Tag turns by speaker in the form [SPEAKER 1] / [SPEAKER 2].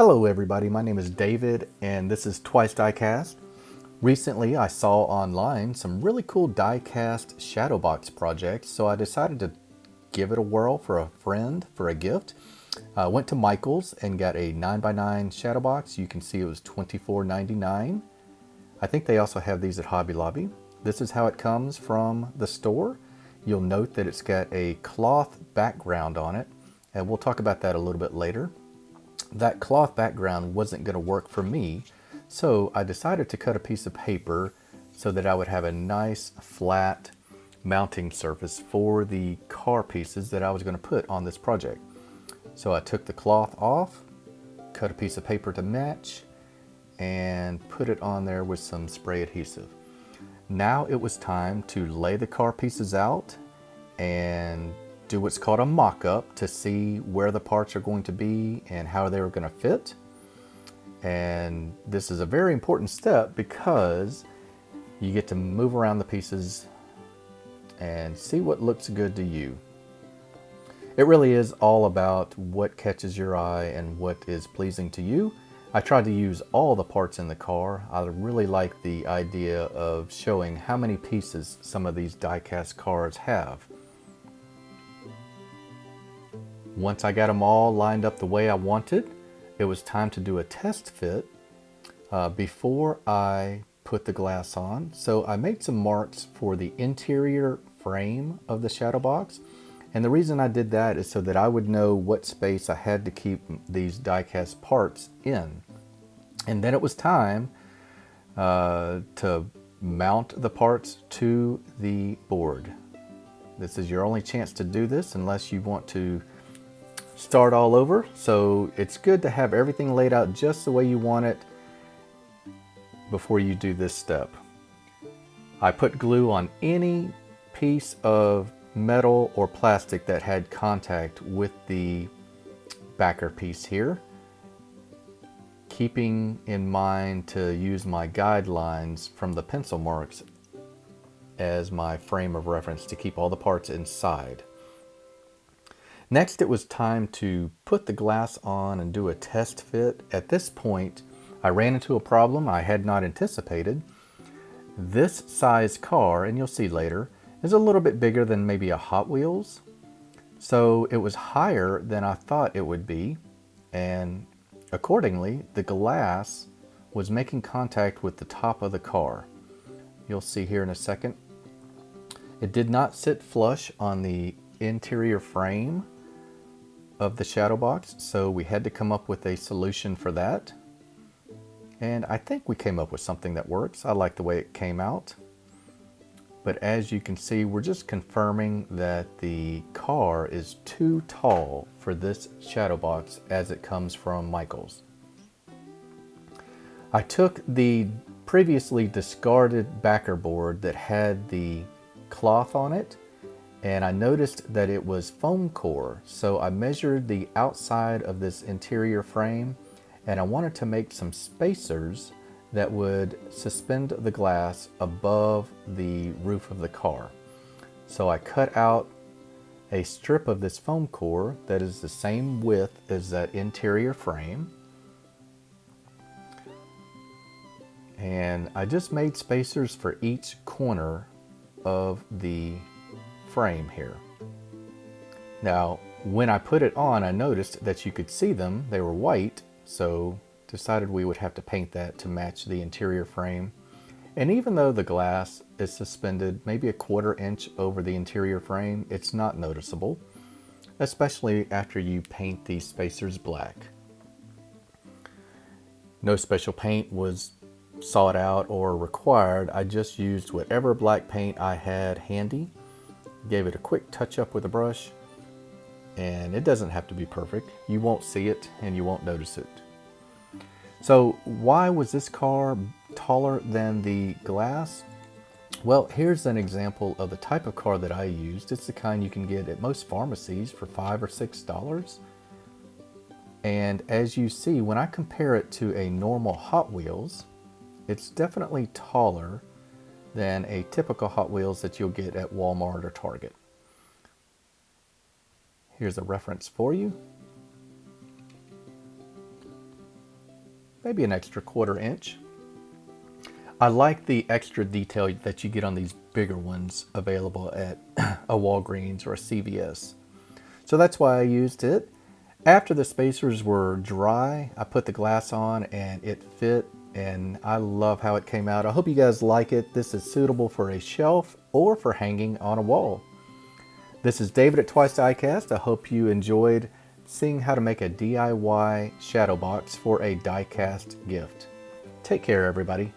[SPEAKER 1] Hello everybody, my name is David and this is TWYCE Diecast. Recently I saw online some really cool diecast Shadowbox projects, so I decided to give it a whirl for a friend for a gift. I went to Michael's and got a 9x9 Shadowbox. You can see it was $24.99. I think they also have these at Hobby Lobby. This is how it comes from the store. You'll note that it's got a cloth background on it, and we'll talk about that a little bit later. That cloth background wasn't going to work for me, so I decided to cut a piece of paper so that I would have a nice flat mounting surface for the car pieces that I was going to put on this project. So I took the cloth off, cut a piece of paper to match, and put it on there with some spray adhesive. Now it was time to lay the car pieces out and do what's called a mock-up to see where the parts are going to be and how they were going to fit. And this is a very important step because you get to move around the pieces and see what looks good to you. It really is all about what catches your eye and what is pleasing to you. I tried to use all the parts in the car. I really like the idea of showing how many pieces some of these die-cast cars have. Once I got them all lined up the way I wanted, it was time to do a test fit before I put the glass on. So I made some marks for the interior frame of the Shadowbox. And the reason I did that is so that I would know what space I had to keep these die-cast parts in. And then it was time to mount the parts to the board. This is your only chance to do this unless you want to start all over. So it's good to have everything laid out just the way you want it before you do this step. I put glue on any piece of metal or plastic that had contact with the backer piece here, keeping in mind to use my guidelines from the pencil marks as my frame of reference to keep all the parts inside. Next, it was time to put the glass on and do a test fit. At this point, I ran into a problem I had not anticipated. This size car, and you'll see later, is a little bit bigger than maybe a Hot Wheels. So it was higher than I thought it would be, and accordingly, the glass was making contact with the top of the car. You'll see here in a second. It did not sit flush on the interior frame of the Shadowbox, so we had to come up with a solution for that. And I think we came up with something that works. I like the way it came out. But as you can see, we're just confirming that the car is too tall for this Shadowbox as it comes from Michael's. I took the previously discarded backer board that had the cloth on it, and I noticed that it was foam core. So I measured the outside of this interior frame, and I wanted to make some spacers that would suspend the glass above the roof of the car. So I cut out a strip of this foam core that is the same width as that interior frame. And I just made spacers for each corner of the frame here. Now, when I put it on, I noticed that you could see them. They were white, so decided we would have to paint that to match the interior frame. And even though the glass is suspended maybe a 1/4 inch over the interior frame, it's not noticeable, especially after you paint these spacers black. No special paint was sought out or required. I just used whatever black paint I had handy, gave it a quick touch up with a brush, and it doesn't have to be perfect. You won't see it and you won't notice it. So why was this car taller than the glass? Well, here's an example of the type of car that I used. It's the kind you can get at most pharmacies for $5 or $6. And as you see, when I compare it to a normal Hot Wheels, it's definitely taller than a typical Hot Wheels that you'll get at Walmart or Target. Here's a reference for you. maybe an extra 1/4 inch. I like the extra detail that you get on these bigger ones available at a Walgreens or a CVS. So that's why I used it. After the spacers were dry, I put the glass on and it fit, and I love how it came out. I hope you guys like it. This is suitable for a shelf or for hanging on a wall. This is David at TWYCE Diecast. I hope you enjoyed seeing how to make a DIY shadow box for a diecast gift. Take care, everybody.